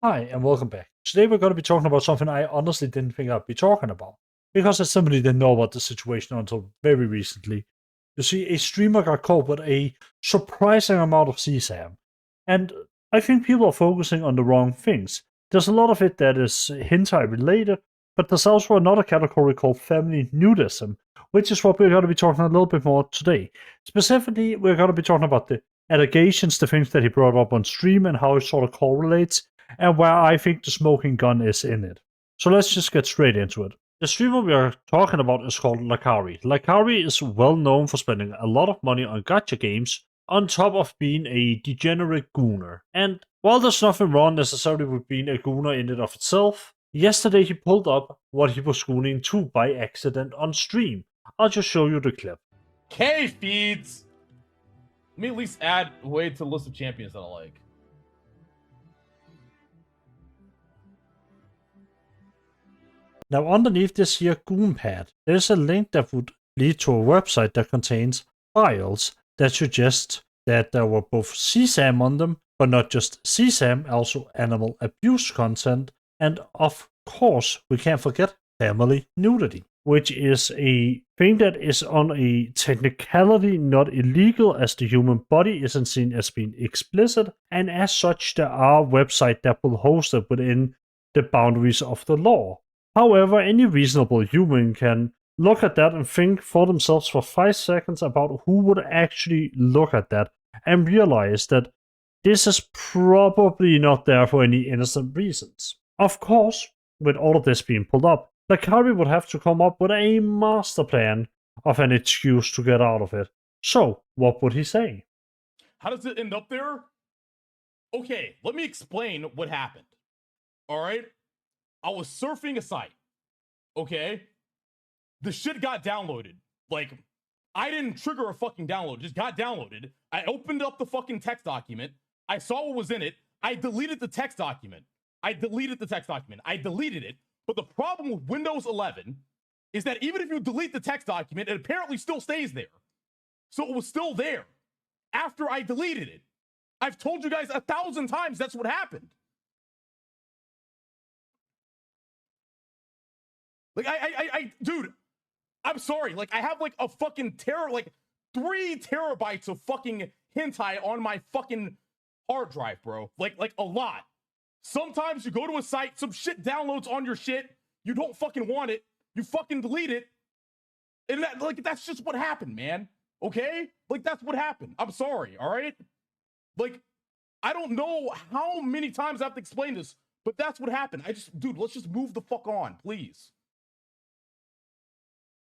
Hi, and welcome back. Today we're going to be talking about something I honestly didn't think I'd be talking about, because I simply didn't know about the situation until very recently. You see, a streamer got caught with a surprising amount of CSAM, and I think people are focusing on the wrong things. There's a lot of it that is hentai related, but there's also another category called family nudism, which is what we're going to be talking a little bit more today. Specifically, we're going to be talking about the allegations, the things that he brought up on stream, and how it sort of correlates and where I think the smoking gun is in it. So let's just get straight into it. The streamer we are talking about is called Lacari. Lacari is well known for spending a lot of money on gacha games, on top of being a degenerate gooner. And while there's nothing wrong necessarily with being a gooner in and of itself, yesterday he pulled up what he was gooning to by accident on stream. I'll just show you the clip. K feeds! Let me at least add a way to the list of champions that I like. Now underneath this here goon pad, there's a link that would lead to a website that contains files that suggest that there were both CSAM on them, but not just CSAM, also animal abuse content, and of course, we can't forget family nudity, which is a thing that is on a technicality not illegal, as the human body isn't seen as being explicit, and as such there are websites that will host it within the boundaries of the law. However, any reasonable human can look at that and think for themselves for 5 seconds about who would actually look at that and realize that this is probably not there for any innocent reasons. Of course, with all of this being pulled up, Lacari would have to come up with a master plan of an excuse to get out of it. So, what would he say? How does it end up there? Okay, let me explain what happened. Alright? I was surfing a site. Okay? The shit got downloaded. Like, I didn't trigger a fucking download. It just got downloaded. I opened up the fucking text document. I saw what was in it. I deleted the text document. I deleted it. But the problem with Windows 11 is that even if you delete the text document, it apparently still stays there. So it was still there after I deleted it. I've told you guys 1,000 times that's what happened. Like, dude, I'm sorry. Like, I have like a fucking 3 terabytes of fucking hentai on my fucking hard drive, bro. Like a lot. Sometimes you go to a site, some shit downloads on your shit, you don't fucking want it, you fucking delete it, and that's just what happened, man. Okay? Like, that's what happened. I'm sorry, all right? Like, I don't know how many times I have to explain this, but that's what happened. Dude, let's just move the fuck on, please.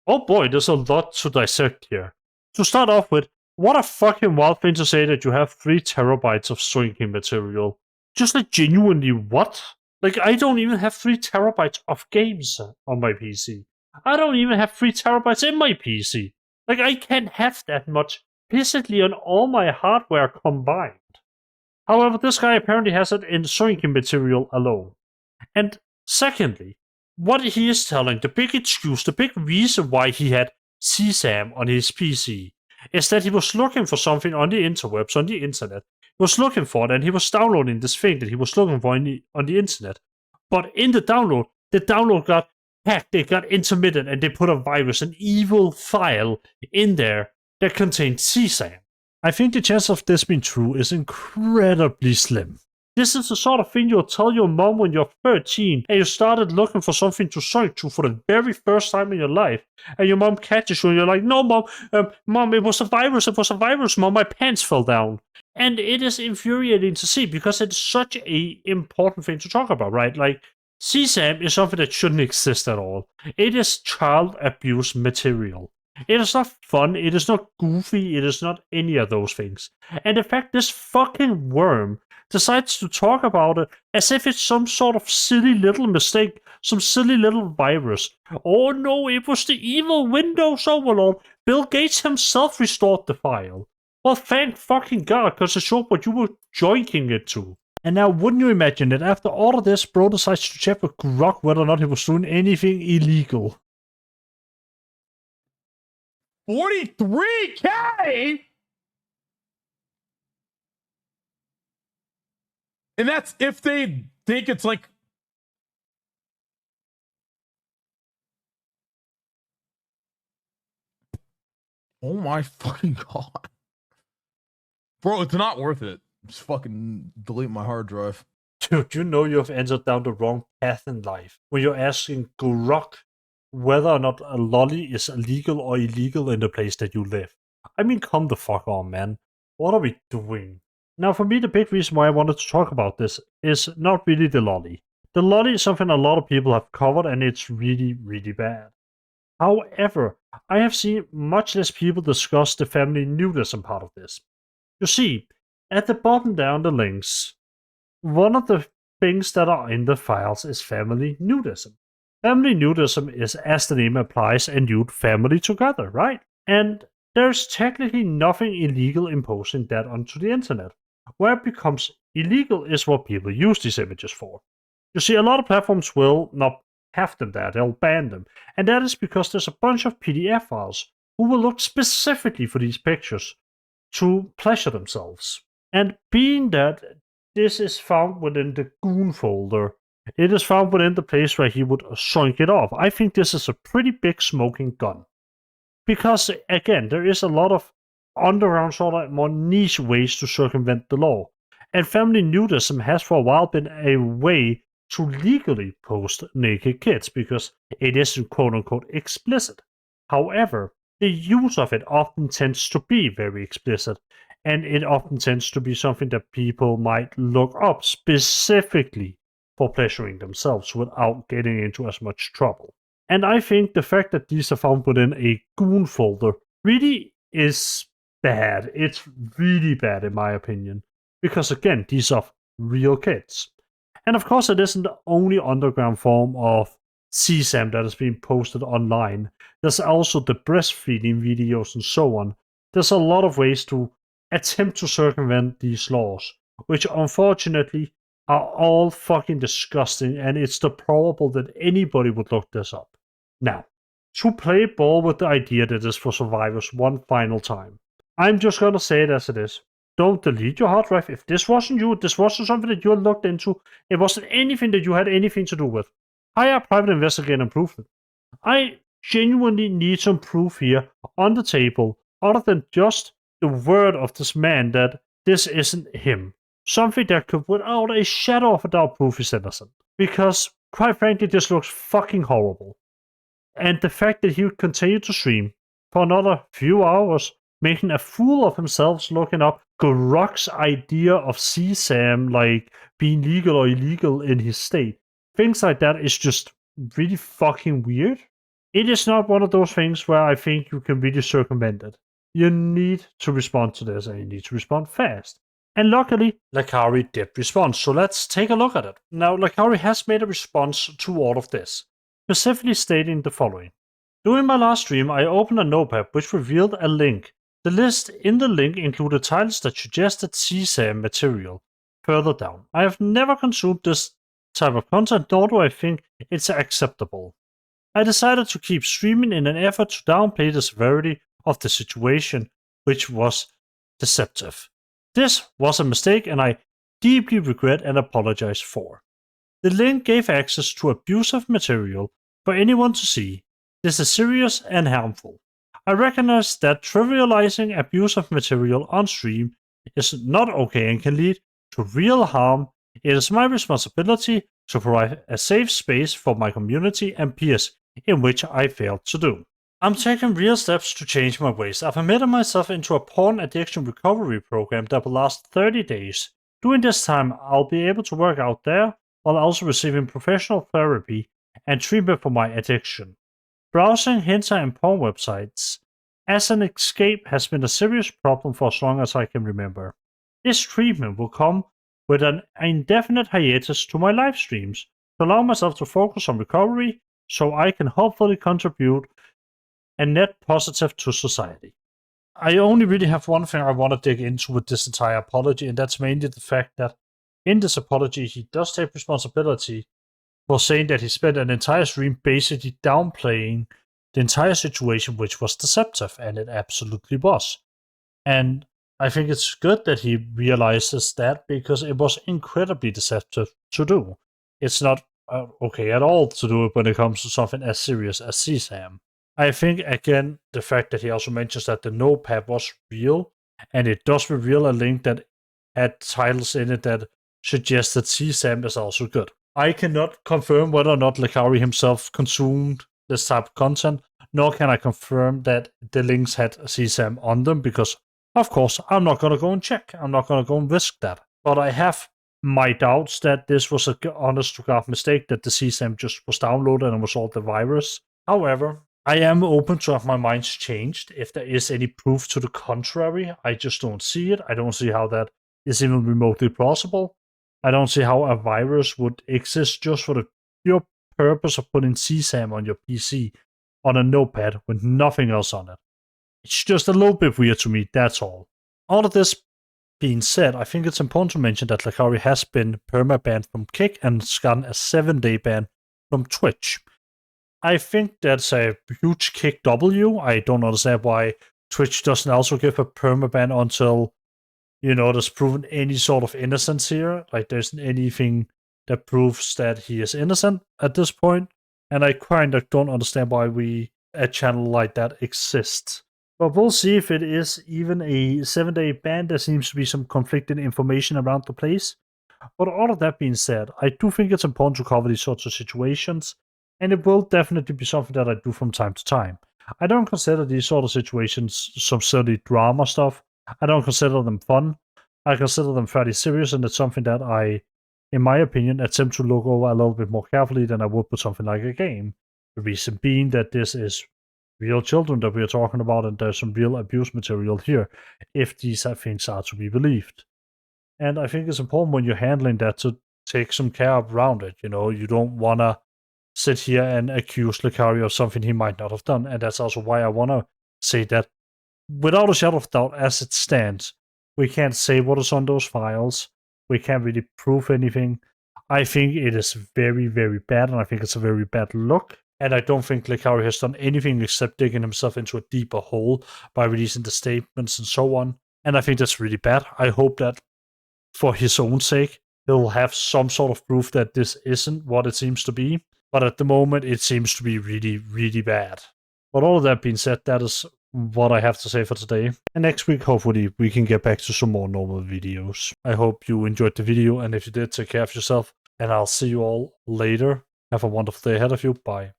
Oh boy, there's a lot to dissect here. To start off with, what a fucking wild thing to say that you have 3 terabytes of swinging material. Just like genuinely what? Like, I don't even have 3 terabytes of games on my PC. I don't even have 3 terabytes in my PC. Like, I can't have that much physically on all my hardware combined. However, this guy apparently has it in swinging material alone. And secondly, what he is telling, the big excuse, the big reason why he had CSAM on his PC, is that he was looking for something on the interwebs, on the internet. He was looking for it, and he was downloading this thing that he was looking for on the internet. But in the download got hacked, it got intermittent, and they put a virus, an evil file in there that contained CSAM. I think the chance of this being true is incredibly slim. This is the sort of thing you'll tell your mom when you're 13 and you started looking for something to search to for the very first time in your life. And your mom catches you and you're like, no, mom, it was a virus, mom, my pants fell down. And it is infuriating to see because it's such a important thing to talk about, right? Like, CSAM is something that shouldn't exist at all. It is child abuse material. It is not fun, it is not goofy, it is not any of those things. And in fact, this fucking worm decides to talk about it as if it's some sort of silly little mistake, some silly little virus. Oh no, it was the evil Windows overlord. Bill Gates himself restored the file. Well, thank fucking God, because it showed what you were joining it to. And now, wouldn't you imagine that after all of this, bro decides to check with Grok whether or not he was doing anything illegal? 43K? And that's if they think it's like... Oh my fucking god. Bro, it's not worth it. Just fucking delete my hard drive. Dude, you know you've entered down the wrong path in life when you're asking Guruk whether or not a lolly is legal or illegal in the place that you live. I mean, come the fuck on, man. What are we doing? Now, for me, the big reason why I wanted to talk about this is not really the lolly. The lolly is something a lot of people have covered, and it's really, really bad. However, I have seen much less people discuss the family nudism part of this. You see, at the bottom there on the links, one of the things that are in the files is family nudism. Family nudism is, as the name implies, a nude family together, right? And there's technically nothing illegal in posting that onto the internet. Where it becomes illegal is what people use these images for. You see, a lot of platforms will not have them there, they'll ban them. And that is because there's a bunch of PDF files who will look specifically for these pictures to pleasure themselves. And being that this is found within the goon folder, it is found within the place where he would soink it off. I think this is a pretty big smoking gun. Because, again, there is a lot of underground sort of more niche ways to circumvent the law. And family nudism has for a while been a way to legally post naked kids because it isn't quote-unquote explicit. However, the use of it often tends to be very explicit, and it often tends to be something that people might look up specifically for pleasuring themselves without getting into as much trouble. And I think the fact that these are found within a goon folder really is bad. It's really bad in my opinion. Because again, these are real kids. And of course, it isn't the only underground form of CSAM that is being posted online. There's also the breastfeeding videos and so on. There's a lot of ways to attempt to circumvent these laws, which unfortunately are all fucking disgusting, and it's deplorable that anybody would look this up. Now, to play ball with the idea that is for survivors one final time, I'm just gonna say it as it is. Don't delete your hard drive. If this wasn't you, this wasn't something that you had looked into, it wasn't anything that you had anything to do with, hire a private investigator and prove it. I genuinely need some proof here on the table, other than just the word of this man that this isn't him. Something that could, without a shadow of a doubt, prove he's innocent. Because, quite frankly, this looks fucking horrible. And the fact that he would continue to stream for another few hours, making a fool of himself, looking up Grok's idea of CSAM, like being legal or illegal in his state. Things like that is just really fucking weird. It is not one of those things where I think you can really circumvent it. You need to respond to this, and you need to respond fast. And luckily, Lacari did respond, so let's take a look at it. Now, Lacari has made a response to all of this, specifically stating the following. During my last stream, I opened a notepad which revealed a link. The list in the link included titles that suggested CSAM material. Further down, I have never consumed this type of content, nor do I think it's acceptable. I decided to keep streaming in an effort to downplay the severity of the situation, which was deceptive. This was a mistake, and I deeply regret and apologize for. The link gave access to abusive material for anyone to see. This is serious and harmful. I recognize that trivializing abusive material on stream is not okay and can lead to real harm. It is my responsibility to provide a safe space for my community and peers, in which I failed to do. I'm taking real steps to change my ways. I've admitted myself into a porn addiction recovery program that will last 30 days. During this time, I'll be able to work out there while also receiving professional therapy and treatment for my addiction. Browsing hentai and porn websites as an escape has been a serious problem for as long as I can remember. This treatment will come with an indefinite hiatus to my live streams to allow myself to focus on recovery so I can hopefully contribute a net positive to society. I only really have one thing I want to dig into with this entire apology, and that's mainly the fact that in this apology he does take responsibility for saying that he spent an entire stream basically downplaying the entire situation, which was deceptive, and it absolutely was. And I think it's good that he realizes that because it was incredibly deceptive to do. It's not okay at all to do it when it comes to something as serious as CSAM. I think, again, the fact that he also mentions that the notepad was real, and it does reveal a link that had titles in it that suggest that CSAM is also good. I cannot confirm whether or not Lacari himself consumed this type of content, nor can I confirm that the links had CSAM on them, because, of course, I'm not going to go and check. I'm not going to go and risk that. But I have my doubts that this was an honest to God mistake, that the CSAM just was downloaded and was all the virus. However, I am open to have my minds changed if there is any proof to the contrary. I just don't see it. I don't see how that is even remotely possible. I don't see how a virus would exist just for the pure purpose of putting CSAM on your PC on a notepad with nothing else on it. It's just a little bit weird to me, that's all. All of this being said, I think it's important to mention that Lacari has been perma-banned from Kick and has gotten a 7-day ban from Twitch. I think that's a huge Kick W. I don't understand why Twitch doesn't also give a perma-ban until, there's proven any sort of innocence here. Like, there's anything that proves that he is innocent at this point. And I kind of don't understand why a channel like that exists. But we'll see if it is even a 7-day ban. There seems to be some conflicting information around the place. But all of that being said, I do think it's important to cover these sorts of situations. And it will definitely be something that I do from time to time. I don't consider these sort of situations some silly drama stuff. I don't consider them fun. I consider them fairly serious, and it's something that I, in my opinion, attempt to look over a little bit more carefully than I would with something like a game. The reason being that this is real children that we are talking about, and there's some real abuse material here, if these things are to be believed. And I think it's important when you're handling that to take some care around it. You don't want to sit here and accuse Lacari of something he might not have done. And that's also why I want to say that without a shadow of doubt, as it stands, we can't say what is on those files. We can't really prove anything. I think it is very, very bad, and I think it's a very bad look. And I don't think Lacari has done anything except digging himself into a deeper hole by releasing the statements and so on. And I think that's really bad. I hope that for his own sake, he'll have some sort of proof that this isn't what it seems to be. But at the moment, it seems to be really, really bad. But all of that being said, that is what I have to say for today. And next week, hopefully, we can get back to some more normal videos. I hope you enjoyed the video, and if you did, take care of yourself. And I'll see you all later. Have a wonderful day ahead of you. Bye.